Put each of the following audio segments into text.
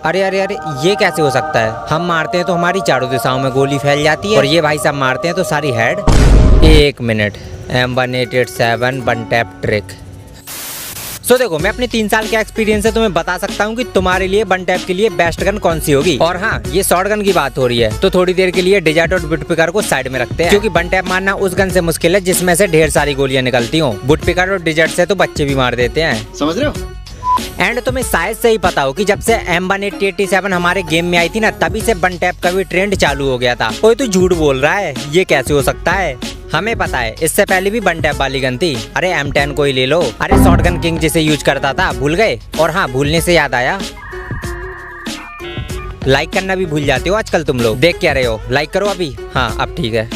अरे अरे अरे, ये कैसे हो सकता है? हम मारते हैं तो हमारी चारों दिशाओं में गोली फैल जाती है और ये भाई साहब मारते हैं तो सारी हेड। एक minute, M1887 one tap trick. So देखो, मैं अपने 3 साल के एक्सपीरियंस से तुम्हें बता सकता हूँ कि तुम्हारे लिए वन टैप के लिए बेस्ट गन कौन सी होगी। और हाँ, ये शॉर्ट गन की बात हो रही है तो थोड़ी देर के लिए डिजर्ट और बुट पिकर को साइड में रखते हैं, क्योंकि वन टैप मारना उस गन से मुश्किल है जिसमें से ढेर सारी गोलियां निकलती हों। बुट पिकर और डिजर्ट से तो बच्चे भी मार देते हैं, समझ रहे हो। एंड तुम्हें शायद से ही पता हो कि जब से M1887 हमारे गेम में आई थी ना, तभी से वन टैप का भी ट्रेंड चालू हो गया था। कोई तो झूठ बोल रहा है, ये कैसे हो सकता है? हमें पता है, इससे पहले भी वन टैप वाली गन थी। अरे M10 को ही ले लो। अरे शॉटगन किंग जिसे यूज करता था, भूल गए? और हाँ, भूलने से याद आया, लाइक करना भी भूल जाते हो आजकल तुम लोग। देख क्या रहे हो? लाइक करो अभी। हाँ, अब ठीक है।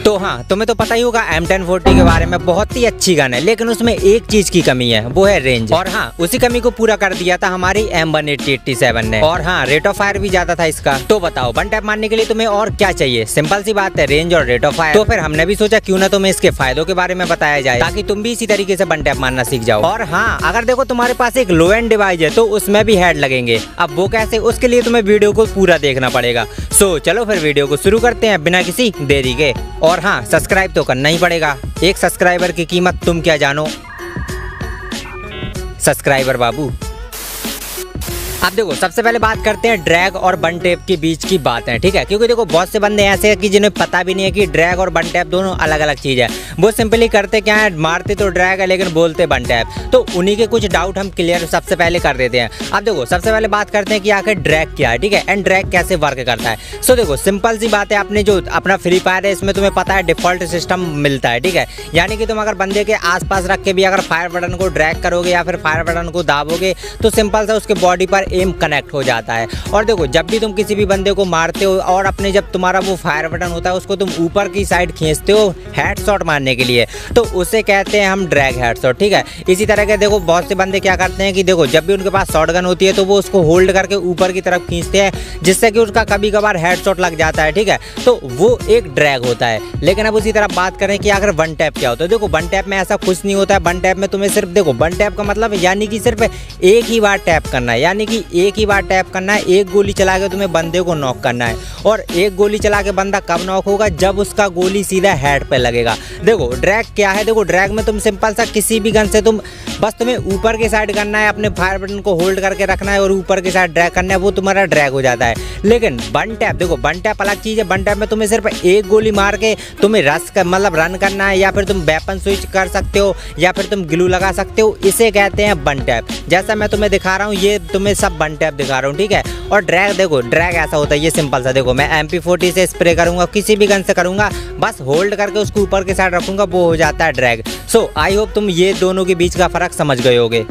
तो हाँ, तुम्हें तो पता ही होगा M1040 के बारे में, बहुत ही अच्छी गन है, लेकिन उसमें एक चीज की कमी है, वो है रेंज। और हाँ, उसी कमी को पूरा कर दिया था हमारी M1887 ने। और हाँ, रेट ऑफ फायर भी ज्यादा था इसका। तो बताओ, वन टैप मारने के लिए तुम्हें और क्या चाहिए? सिंपल सी बात है, रेंज और रेट ऑफ फायर। तो फिर हमने भी सोचा क्यों ना तुम्हें इसके फायदों के बारे में बताया जाए, ताकि तुम भी इसी तरीके से वन टैप मारना सीख जाओ। और हाँ, अगर देखो तुम्हारे पास एक लो एंड डिवाइस है तो उसमें भी हेड लगेंगे। अब वो कैसे, उसके लिए तुम्हें वीडियो को पूरा देखना पड़ेगा। सो चलो फिर वीडियो को शुरू करते हैं बिना किसी देरी के। और हाँ, सब्सक्राइब तो करना ही पड़ेगा। एक सब्सक्राइबर की कीमत तुम क्या जानो, सब्सक्राइबर बाबू। अब देखो, सबसे पहले बात करते हैं ड्रैग और वन टैप के बीच की बात है, ठीक है। क्योंकि देखो, बहुत से बंदे ऐसे हैं कि जिन्हें पता भी नहीं है कि ड्रैग और वन टैप दोनों अलग अलग चीज है। वो सिंपली करते क्या है, मारते तो ड्रैग है लेकिन बोलते वन टैप। तो उन्हीं के कुछ डाउट हम क्लियर सबसे पहले कर देते हैं। अब देखो, सबसे पहले बात करते हैं कि आखिर ड्रैग क्या है, ठीक है, एंड ड्रैग कैसे वर्क करता है। सो देखो, सिंपल सी बात है, आपने जो अपना फ्री फायर है इसमें तुम्हें पता है डिफॉल्ट सिस्टम मिलता है, ठीक है। यानी कि तुम अगर बंदे के आसपास रख के भी अगर फायर बटन को ड्रैग करोगे या फिर फायर बटन को दाबोगे तो सिंपल सा उसके बॉडी पर एम कनेक्ट हो जाता है। और देखो, जब भी तुम किसी भी बंदे को मारते हो और अपने जब तुम्हारा वो फायर बटन होता है उसको तुम ऊपर की साइड खींचते हो हेडशॉट मारने के लिए, तो उसे कहते हैं हम ड्रैग हेडशॉट, ठीक है। इसी तरह के देखो, बहुत से बंदे क्या करते हैं कि देखो, जब भी उनके पास शॉटगन होती है तो वो उसको होल्ड करके ऊपर की तरफ खींचते हैं, जिससे कि उसका कभी कभार हेडशॉट लग जाता है, ठीक है। तो वो एक ड्रैग होता है। लेकिन अब उसी तरह बात करें कि अगर वन टैप क्या होता है, देखो वन टैप में ऐसा कुछ नहीं होता है। वन टैप में तुम्हें सिर्फ देखो, वन टैप का मतलब यानी कि सिर्फ एक ही बार टैप करना है, यानी कि एक ही बार टैप करना है। एक गोली चला के तुम्हें बंदे को नॉक करना है। और एक गोली चला के बंदा कब नॉक होगा, जब उसका गोली सीधा हेड पे लगेगा। देखो ड्रैग क्या है, देखो ड्रैग में तुम सिंपल सा किसी भी गन से तुम बस तुम्हें ऊपर की साइड करना है, अपने फायर बटन को होल्ड करके रखना है और ऊपर की साइड ड्रैग करना है, वो तुम्हारा ड्रैग हो जाता है। लेकिन वन टैप, देखो वन टैप अलग चीज है। वन टैप में तुम्हें सिर्फ एक गोली मार के तुम्हें रश कर मतलब रन करना है, या फिर तुम वेपन स्विच कर सकते हो, या फिर तुम ग्लू लगा सकते हो। इसे कहते हैं वन टैप। जैसा मैं तुम्हें दिखा रहा हूँ, ये तुम्हें सब वन टैप दिखा रहा हूँ, ठीक है। और ड्रैग, देखो ड्रैग ऐसा होता है, ये सिंपल सा, देखो मैं MP40 से स्प्रे करूंगा, किसी भी गन से करूंगा, बस होल्ड करके उसको ऊपर के साइड रखूंगा, वो हो जाता है ड्रैग। सो आई होप तुम ये दोनों के बीच का फर्क समझ गए होगे।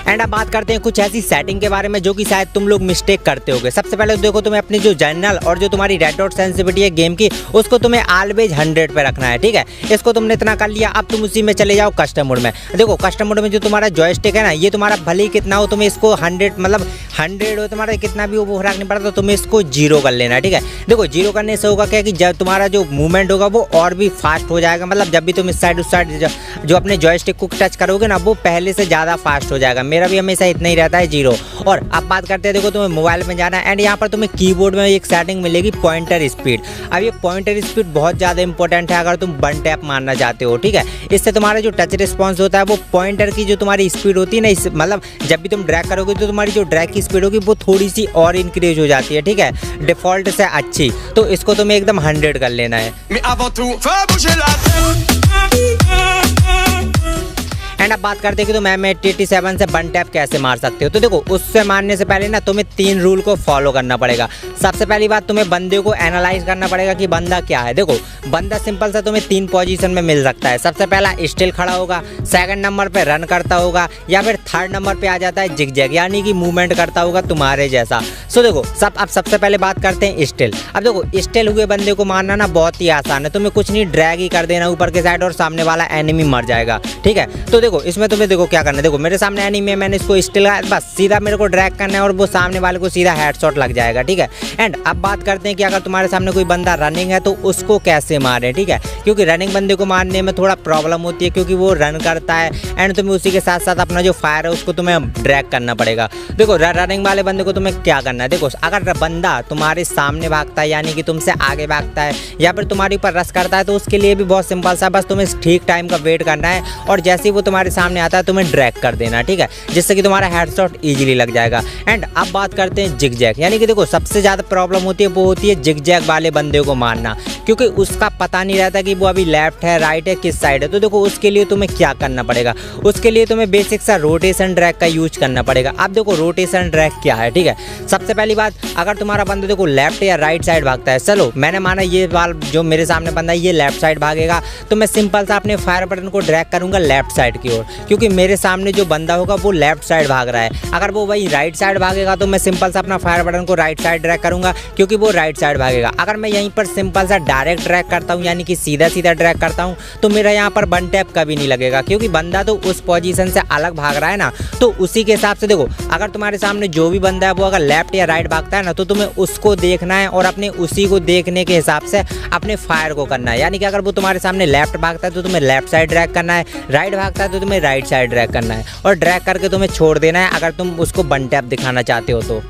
एंड अब बात करते हैं कुछ ऐसी सेटिंग के बारे में जो कि शायद तुम लोग मिस्टेक करते होगे। सबसे पहले देखो, तुम्हें अपनी जो जनरल और जो तुम्हारी रेड डॉट सेंसिटिविटी है गेम की, उसको तुम्हें ऑलवेज 100 पे रखना है, ठीक है। इसको तुमने इतना कर लिया, अब तुम उसी में चले जाओ कस्टम मोड में। देखो कस्टम मोड में जो तुम्हारा जॉयस्टिक है ना, ये तुम्हारा भले ही कितना हो, तुम्हें इसको 100 मतलब 100 हो तुम्हारा, कितना भी हो वो फर्क नहीं पड़ता, तो तुम्हें इसको 0 कर लेना है, ठीक है। देखो 0 करने से होगा क्या कि जब तुम्हारा जो मूवमेंट होगा वो और भी फास्ट हो जाएगा। मतलब जब भी तुम इस साइड उस साइड जो अपने जॉयस्टिक को टच करोगे ना, वो पहले से ज़्यादा फास्ट हो जाएगा। मेरा भी हमेशा इतना ही रहता है 0। और अब बात करते हैं, देखो तुम्हें मोबाइल में जाना है एंड यहाँ पर तुम्हें कीबोर्ड में एक सेटिंग मिलेगी पॉइंटर स्पीड। अब ये पॉइंटर स्पीड बहुत ज़्यादा इंपॉर्टेंट है अगर तुम वन टैप मारना चाहते हो, ठीक है। इससे तुम्हारा जो टच रिस्पॉन्स होता है, वो पॉइंटर की जो तुम्हारी स्पीड होती है ना, मतलब जब भी तुम ड्रैग करोगे तो तुम्हारी जो ड्रैग की स्पीड होगी वो थोड़ी सी और इंक्रीज हो जाती है, ठीक है, डिफॉल्ट से अच्छी। तो इसको तुम्हें एकदम 100 कर लेना है। एंड अब बात करते हैं कि तुम M1887 से वन टैप कैसे मार सकते हो। तो देखो, उससे मारने से पहले ना तुम्हें 3 रूल को फॉलो करना पड़ेगा। सबसे पहली बात, तुम्हें बंदे को एनालाइज करना पड़ेगा कि बंदा क्या है। देखो बंदा सिंपल सा तुम्हें 3 पोजीशन में मिल सकता है। सबसे पहला स्टिल खड़ा होगा, सेकंड नंबर पे रन करता होगा, या फिर थर्ड नंबर पे आ जाता है जिगजैग, यानी कि मूवमेंट करता होगा तुम्हारे जैसा। सो देखो अब सबसे पहले बात करते हैं स्टिल। अब देखो स्टिल हुए बंदे को मारना ना बहुत ही आसान है। तुम्हें कुछ नहीं, ड्रैग ही कर देना ऊपर के साइड और सामने वाला एनिमी मर जाएगा, ठीक है। तो देखो इसमें तुम्हें देखो क्या करना है, देखो मेरे सामने एनिमी है, मैंने इसको स्टिल बस सीधा मेरे को ड्रैग करना है और वो सामने वाले को सीधा हेडशॉट लग जाएगा, ठीक है। एंड अब बात करते हैं कि अगर तुम्हारे सामने कोई बंदा रनिंग है तो उसको कैसे मारे, ठीक है, क्योंकि रनिंग बंदे को मारने में थोड़ा प्रॉब्लम होती है क्योंकि वो रन करता है एंड तुम्हें उसी के साथ साथ अपना जो फायर है उसको तुम्हें ड्रैग करना पड़ेगा। देखो रनिंग वाले बंदे को तुम्हें क्या करना है, देखो अगर बंदा तुम्हारे सामने भागता है यानी कि तुमसे आगे भागता है या फिर तुम्हारे ऊपर रश करता है तो उसके लिए भी बहुत सिंपल सा, बस तुम्हें ठीक टाइम का वेट करना है और जैसे ही वो तुम्हारे सामने आता है तुम्हें ड्रैग कर देना, ठीक है, जिससे कि तुम्हारा हेडशॉट इजीली लग जाएगा। एंड अब बात करते हैं जिगजैग, यानी कि देखो सबसे ज़्यादा प्रॉब्लम होती है वो होती है जिगजैग वाले बंदे को मारना, क्योंकि उसका पता नहीं रहता कि वो अभी लेफ्ट है राइट है किस साइड है। तो देखो उसके लिए तुम्हें क्या करना पड़ेगा, उसके लिए तुम्हें बेसिक सा रोटेशन ड्रैग का यूज करना पड़ेगा। अब देखो रोटेशन ड्रैग क्या है, ठीक है, सबसे पहली बात अगर तुम्हारा बंदा देखो लेफ्ट या राइट साइड भागता है, चलो मैंने माना ये वाल जो मेरे सामने बंदा है ये लेफ्ट साइड भागेगा तो मैं सिंपल सा अपने फायर बटन को ड्रैग करूंगा लेफ्ट साइड की ओर, क्योंकि मेरे सामने जो बंदा होगा वो लेफ्ट साइड भाग रहा है। अगर वो वही राइट साइड भागेगा तो मैं सिंपल सा अपना फायर बटन को राइट साइड ड्रैग करूंगा क्योंकि वो राइट साइड भागेगा। अगर मैं यहीं पर सिंपल सा डायरेक्ट ड्रैग करता हूं यानी कि सीधा सीधा ड्रैग करता हूं तो मेरा यहाँ पर वन टैप कभी नहीं लगेगा, क्योंकि बंदा तो उस पोजीशन से अलग भाग रहा है ना। तो उसी के हिसाब से देखो अगर तुम्हारे सामने जो भी बंदा है वो अगर लेफ्ट या राइट भागता है ना तो तुम्हें उसको देखना है और अपने उसी को देखने के हिसाब से अपने फायर को करना है। यानी कि अगर वो तुम्हारे सामने लेफ्ट भागता है तो तुम्हें लेफ्ट साइड ड्रैग करना है, राइट भागता है तो तुम्हें राइट साइड ड्रैग करना है और ड्रैग करके तुम्हें छोड़ देना है अगर तुम उसको वन टैप दिखाना चाहते हो तो।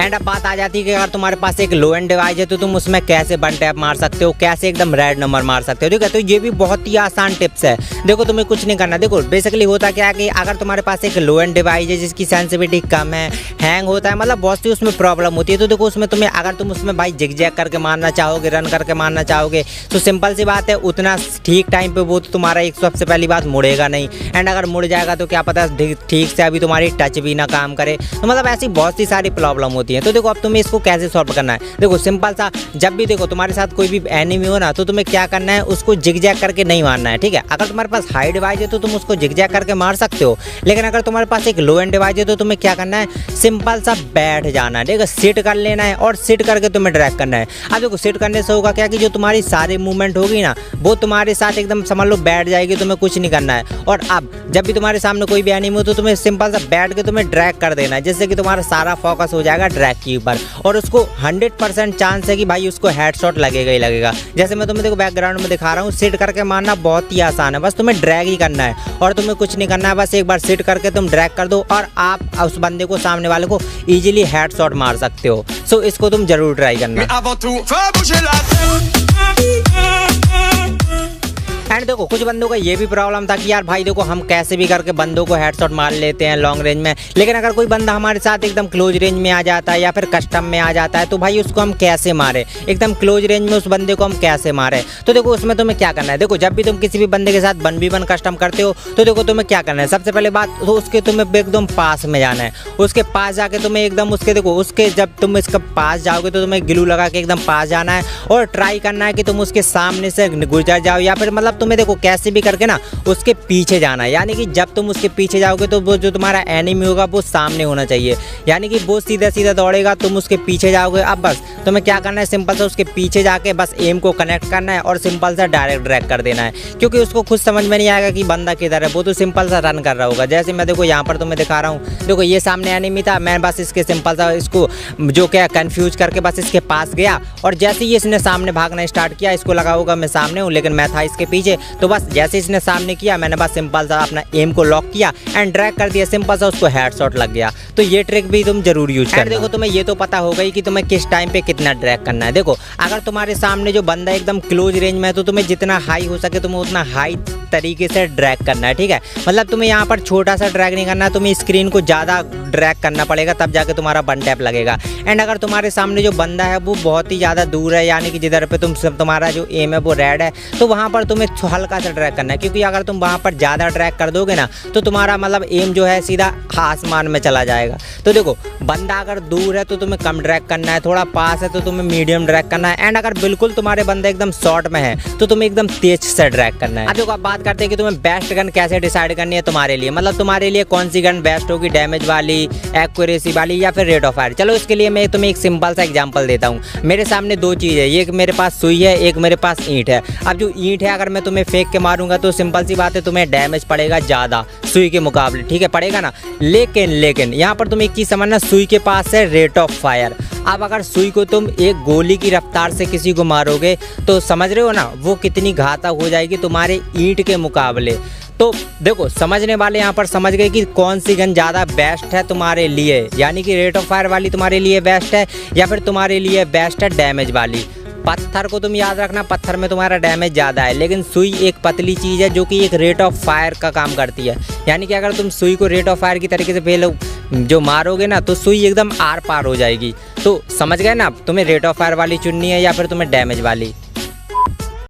एंड अब बात आ जाती है कि अगर तुम्हारे पास एक लो एंड डिवाइस है तो तुम उसमें कैसे वन टैप मार सकते हो, कैसे एकदम रेड नंबर मार सकते हो, ठीक है। तो ये भी बहुत ही आसान टिप्स है। देखो तुम्हें कुछ नहीं करना, देखो बेसिकली होता क्या है कि अगर तुम्हारे पास एक लो एंड डिवाइस है जिसकी सेंसिटिविटी कम है, हैंग होता है, मतलब बहुत सी उसमें प्रॉब्लम होती है, तो देखो उसमें तुम्हें अगर तुम उसमें भाई जिगजैग करके मारना चाहोगे, रन करके मारना चाहोगे तो सिंपल सी बात है उतना ठीक टाइम पे वो तो तुम्हारा एक सबसे पहली बात मुड़ेगा नहीं। एंड अगर मुड़ जाएगा तो क्या पता ठीक से अभी तुम्हारी टच भी ना काम करे, तो मतलब ऐसी बहुत सी सारी प्रॉब्लम होती है। तो देखो अब तुम्हें इसको कैसे सॉल्व करना है, देखो सिंपल सा, जब भी देखो तुम्हारे साथ कोई भी एनिमी हो ना तो तुम्हें क्या करना है उसको जिगजैग करके नहीं मारना है, ठीक है। अगर तुम्हारे पास हाई डिवाइस है तो तुम उसको जिगजैग करके मार सकते हो, लेकिन अगर तुम्हारे पास एक लो एंड डिवाइस है तो तुम्हें क्या करना है सिंपल सा बैठ जाना है, ठीक है, सिट कर लेना है और सिट करके तुम्हें ड्रैग करना है। अब देखो सिट करने से होगा क्या कि जो तुम्हारी सारी मूवमेंट होगी ना वो तुम्हारे साथ एकदम समझ लो बैठ जाएगी, तुम्हें कुछ नहीं करना है। और अब जब भी तुम्हारे सामने कोई भी एनिमी हो तो तुम्हें सिंपल सा बैठ के तुम्हें ड्रैग कर देना है, जिससे कि तुम्हारा सारा फोकस हो जाएगा ड्रैग के ऊपर और उसको 100% चांस है कि भाई उसको हेडशॉट लगेगा ही लगेगा। जैसे मैं तुम्हें देखो बैकग्राउंड में दिखा रहा हूँ, सिट करके मारना बहुत ही आसान है, बस तुम्हें ड्रैग ही करना है और तुम्हें कुछ नहीं करना है, बस एक बार सिट करके तुम ड्रैग कर दो और आप उस बंदे को सामने वाले को इजीली हेडशॉट मार सकते हो। सो इसको तुम जरूर ट्राई करना। एंड देखो कुछ बंदों का ये भी प्रॉब्लम था कि यार भाई देखो हम कैसे भी करके बंदों को हेडशॉट मार लेते हैं लॉन्ग रेंज में, लेकिन अगर कोई बंदा हमारे साथ एकदम क्लोज रेंज में आ जाता है या फिर कस्टम में आ जाता है तो भाई उसको हम कैसे मारे, एकदम क्लोज रेंज में उस बंदे को हम कैसे मारे। तो देखो उसमें तुम्हें क्या करना है, देखो जब भी तुम किसी भी बंदे के साथ 1v1 कस्टम करते हो तो देखो तुम्हें क्या करना है, सबसे पहले बात तो उसके तुम्हें एकदम पास में जाना है, उसके पास जाके तुम्हें एकदम उसके देखो उसके जब तुम इसके पास जाओगे तो तुम्हें ग्लू लगा के एकदम पास जाना है और ट्राई करना है कि तुम उसके सामने से गुजर जाओ या फिर मतलब तुम्हें देखो कैसे भी करके ना उसके पीछे जाना है। यानी कि जब तुम उसके पीछे जाओगे तो वो जो तुम्हारा एनिमी होगा वो सामने होना चाहिए, यानी कि वो सीधा सीधा दौड़ेगा, तुम उसके पीछे जाओगे। अब बस तुम्हें क्या करना है, सिंपल सा उसके पीछे जाके बस एम को कनेक्ट करना है और सिंपल सा डायरेक्ट ड्रैग कर देना है, क्योंकि उसको खुद समझ में नहीं आएगा कि बंदा किधर है, वो तो सिंपल सा रन कर रहा होगा। जैसे मैं देखो यहाँ पर तुम्हें दिखा रहा हूँ, देखो ये सामने एनिमी था, मैं बस इसके सिंपल सा इसको जो क्या कंफ्यूज करके बस इसके पास गया और जैसे ही इसने सामने भागना स्टार्ट किया, इसको लगा होगा मैं सामने हूँ लेकिन मैं था इसके पीछे, तो बस जैसे इसने सामने किया मैंने बस सिंपल सा अपना एम को लॉक किया एंड ड्रैग कर दिया, सिंपल सा उसको हेडशॉट लग गया। तो ये ट्रिक भी तुम जरूर यूज करना। देखो तुम्हें ये तो पता होगा ही कि तुम्हें किस टाइम पे कितना ड्रैग करना है। देखो अगर तुम्हारे सामने जो बंदा एकदम क्लोज रेंज में है तो तुम्हें जितना हाई हो सके तुम्हें उतना हाई तरीके से ड्रैग करना है, ठीक है। मतलब तुम्हें यहाँ पर छोटा सा ड्रैग नहीं करना है, तुम्हें स्क्रीन को ज़्यादा ड्रैग करना पड़ेगा तब जाके तुम्हारा वन टैप लगेगा। एंड अगर तुम्हारे सामने जो बंदा है वो बहुत ही ज़्यादा दूर है, यानी कि जिधर पे तुम्हारा जो एम है वो रेड है, तो वहाँ पर तुम्हें हल्का सा ड्रैग करना है, क्योंकि अगर तुम वहाँ पर ज़्यादा ड्रैग कर दोगे ना तो तुम्हारा मतलब एम जो है सीधा आसमान में चला जाएगा। तो देखो बंदा अगर दूर है तो तुम्हें कम ड्रैग करना है, थोड़ा पास है तो तुम्हें मीडियम ड्रैग करना है, एंड अगर बिल्कुल तुम्हारे बंदा एकदम शॉर्ट में है तो तुम्हें एकदम तेज से ड्रैग करना है। अब देखो अब बात बात करते हैं कि तुम्हें बेस्ट गन कैसे डिसाइड करनी है तुम्हारे लिए, मतलब तुम्हारे लिए कौन सी गन बेस्ट होगी, डैमेज वाली, एक्यूरेसी वाली या फिर रेट ऑफ फायर। चलो इसके लिए मैं तुम्हें एक सिंपल सा एग्जांपल देता हूँ। मेरे सामने दो चीज़ है, एक मेरे पास सुई है, एक मेरे पास ईंट है। अब जो ईंट है अगर मैं तुम्हें फेंक के मारूंगा तो सिंपल सी बात है तुम्हें डैमेज पड़ेगा ज़्यादा सुई के मुकाबले, ठीक है, पड़ेगा ना। लेकिन यहाँ पर तुम एक चीज़ समझना, सुई के पास है रेट ऑफ फायर। अब अगर सुई को तुम एक गोली की रफ्तार से किसी को मारोगे तो समझ रहे हो ना वो कितनी घातक हो जाएगी तुम्हारे ईंट के मुकाबले। तो देखो समझने वाले यहाँ पर समझ गए कि कौन सी गन ज़्यादा बेस्ट है तुम्हारे लिए, यानी कि रेट ऑफ फायर वाली तुम्हारे लिए बेस्ट है या फिर तुम्हारे लिए बेस्ट है डैमेज वाली। पत्थर को तुम याद रखना, पत्थर में तुम्हारा डैमेज ज़्यादा है, लेकिन सुई एक पतली चीज़ है जो कि एक रेट ऑफ फायर का काम करती है। यानी कि अगर तुम सुई को रेट ऑफ फायर की तरीके से पहले जो मारोगे ना तो सुई एकदम आर पार हो जाएगी। तो समझ गए ना, तुम्हें रेट ऑफ फायर वाली चुननी है या फिर तुम्हें डैमेज वाली।